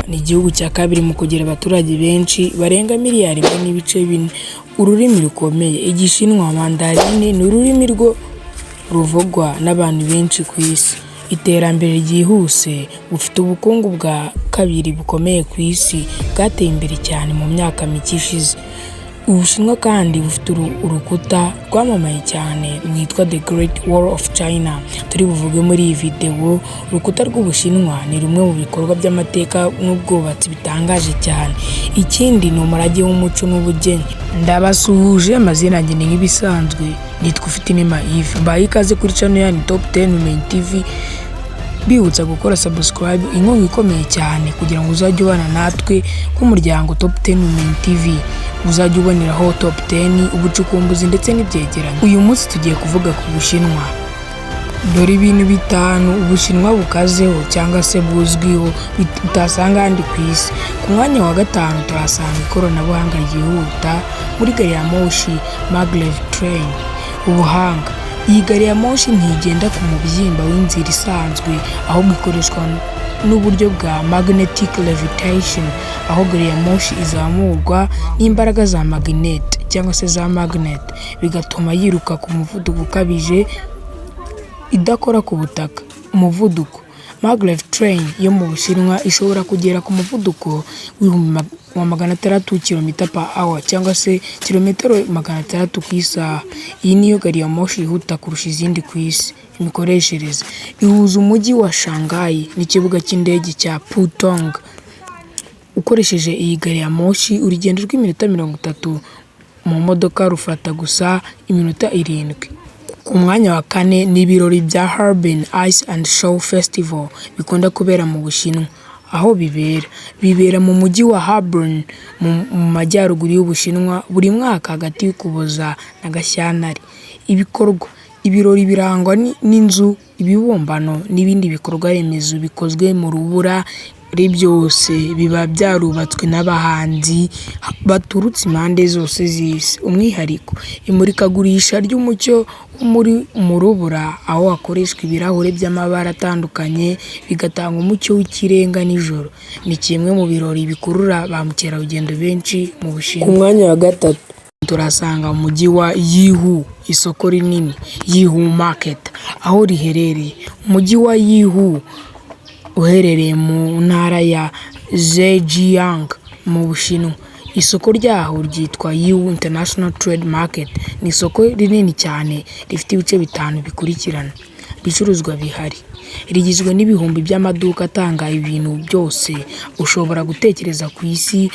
ni igihugu cya kabiri mu kugira abaturage benshi barenga miliyari imwe n'ibice bine. Ururimi rukomeye. Igishinwa Mandarin ni ururimi ruvugwa n'abantu benshi ku isi. Iterambere ryihuse. Bufite ubukungu bwa kabiri bukomeye ku isi bwateye imbere cyane mu myaka mike ishize. Ubushinwa kandi bufite urukuta rwamamaye cyane rwitwa The Great Wall of China turi buvuge muri iyi video. Urukuta rw'Ubushinwa ni rumwe mu bikorwa by'amateka n'ubwubatsi bitangaje cyane. Ikindi ni umurage w'umuco n'ubugeni. Ndabasuhuje, amazina yanjye ni nk'ibisanzwe nitwa Ufiteinema Yves. Mbaye ikaze kuri channel ya Top 10 Main TV. Bibutsa gukora subscribe, inkunga ikomeye cyane kugira ngo uzajye ubana natwe nk'umuryango Top 10 Main TV. Uzajya uboneraho Top 10, ubucukumbuzi ndetse n'ibyegeranyo. Uyu munsi tugiye kuvuga ku Bushinwa. Dore ibintu bitanu Ubushinwa bukazeho cyangwa se buzwiho utasanga ahandi ku isi. Ku mwanya wa gatanu turasanga ikoranabuhanga ryihuta muri gari ya moshi maglev train. Ubuhanga. Iyi gari ya moshi ntigenda ku mubyimba w'inzira isanzwe, ahubwo ikoreshwa n'uburyo bwa magnetic levitation, aho gari ya moshi izamurwa n'imbaraga za magnet cyangwa se za magnet, bigatuma yiruka ku muvuduko ukabije idakora ku butaka. Umuvuduko. Maglev train yo mu Bushinwa ishobora kugera ku muvuduko wa 600 km/h cyangwa se kilometero 600 ku isaha. Iyi niyo gari ya moshi yihuta kurusha izindi ku isi. Imikoreshereze. Ihuza umujyi wa Shanghai n'ikibuga cy'indege cya Pudong. Ukoresheje iyi gari ya moshi urugendo rw'iminota 30, mu modoka rufata gusa iminota 7. Ku mwanya wa kane ni ibirori bya Harbin Ice and Show Festival bikunda kubera mu Bushinwa. Aho bibera mu mujyi wa Harbin mu majyaruguru y'Ubushinwa buri mwaka hagati y'Ukuboza na Gashyantare. Ibikorwa. Ibirori birangwa n'inzu, ibibumbano n'ibindi bikorwa remezo bikozwe mu rubura. Byose biba byarubatswe n'abahanzi baturutse impande zose z'isi. Umwihariko. Imurikagurisha ry'umucyo mu rubura, aho hakoreshwa ibirahure by'amabara atandukanye bigatanga umucyo w'ikirenga nijoro. Ni kimwe mu birori bikurura ba mukerarugendo benshi mu Bushinwa. Ku mwanya wa gatatu turasanga umujyi wa Yihu, isoko rinini Yihu Market, aho riherereye. Umujyi wa Yihu uherereye mu ntara ya Zhejiang mu Bushinwa. Isoko ryaho ryitwa Yihu International Trade Market. Ni isoko rinini cyane rifite ibice bitanu bikurikirana. Ibicuruzwa bihari. Rigizwe n'ibihumbi by'amaduka atanga ibintu byose ushobora gutekereza ku isi,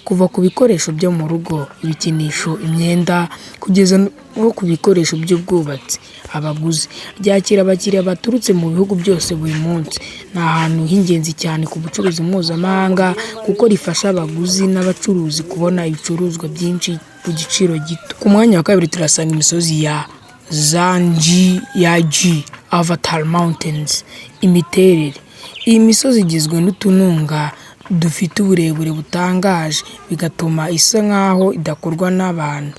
kuva ku bikoresho byo mu rugo, ibikinisho, imyenda, kugeza no ku bikoresho by'ubwubatsi. Abaguzi. Ryakira abakiriya baturutse mu bihugu byose buri munsi. Ni ahantu h'ingenzi cyane ku bucuruzi mpuzamahanga kuko rifasha abaguzi n'abacuruzi kubona ibicuruzwa byinshi ku giciro gito. Ku mwanya wa kabiri turasanga imisozi ya Zhangjiajie Avatar Mountains. Imiterere. Iyi misozi igizwe n'utununga dufite uburebure butangaje bigatuma isa nkaho idakorwa n'abantu.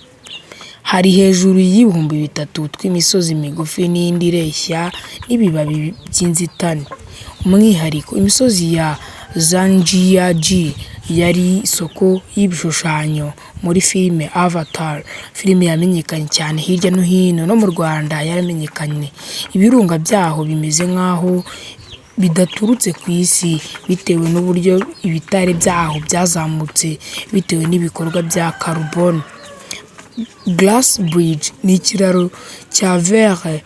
Hari hejuru y'ibihumbi 3 tw'imisozi migufi n'indi ireshya n'ibibabi by'inzitane. Umwihariko. Imisozi ya Zhangjiajie yari isoko y'ibishushanyo muri filime Avatar. Filime yamenyekanye cyane hirya no hino, no mu Rwanda yaramenyekanye. Ibirunga byaho bimeze nkaho bidaturutse ku isi bitewe n'uburyo ibitare byaho byazamutse bitewe n'ibikorwa bya carbone. Glass Bridge ni ikiraro cya verre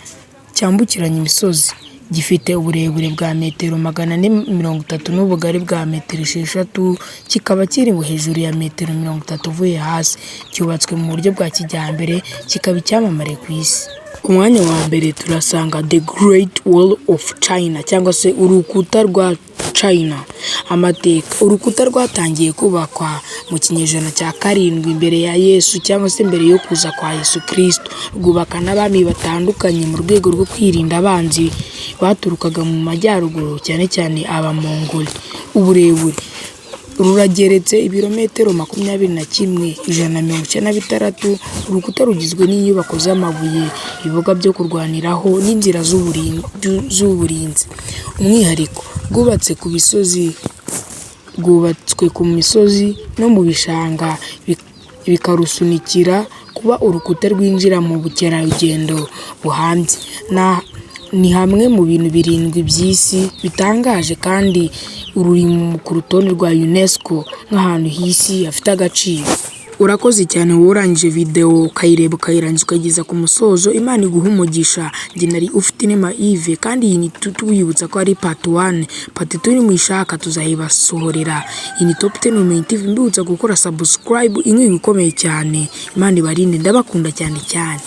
cyambukiranya imisozi. Gifite uburebure bwa metero 430 n'ubugari bwa metero 6, kikaba kiri hejuru ya metero 30 uvuye hasi. Cyubatswe mu buryo bwa kijyambere, kikaba icyamamare ku isi. Ku mwanya wa mbere turasanga The Great Wall of China cyangwa se urukuta rwa China. Amateka. Urukuta rwatangiye kubakwa mu kinyejana cya 7 imbere ya Yesu cyangwa se mbere yo kuza kwa Yesu Kristo. Rwubaka n'abami batandukanye mu rwego rwo kwirinda abanzi baturukaga mu majyaruguru, cyane cyane Abamongoli. Uburebure. rurageretse ibirometero 21,196. Urukuta rugizwe n'inyubako z'amabuye, ibibuga byo kurwaniraho n'inzira z'uburinzi. Umwihariko: rwubatswe ku misozi no mu bishanga, bikarusunikira kuba urukuta rwinjira mu bukerarugendo buhamye. Ni hamwe mu bintu 7 by'isi bitangaje kandi ruri ku rutonde rwa UNESCO nk'ahantu h'isi hafite agaciro. Urakoze cyane wowe urangije video ukayireba ukayirangiza ukageza ku musozo. Imana iguhe umugisha. Njye nari Ufitinema Yves, kandi iyi ni tubibutsa ko ari part 1. Part 2 nimuyishaka tuzayibasohorera. Iyi ni Top 10 Ubumenyi TV, mbibutsa gukora subscribe, inkunga ikomeye cyane. Imana ibarinde, ndabakunda cyane cyane.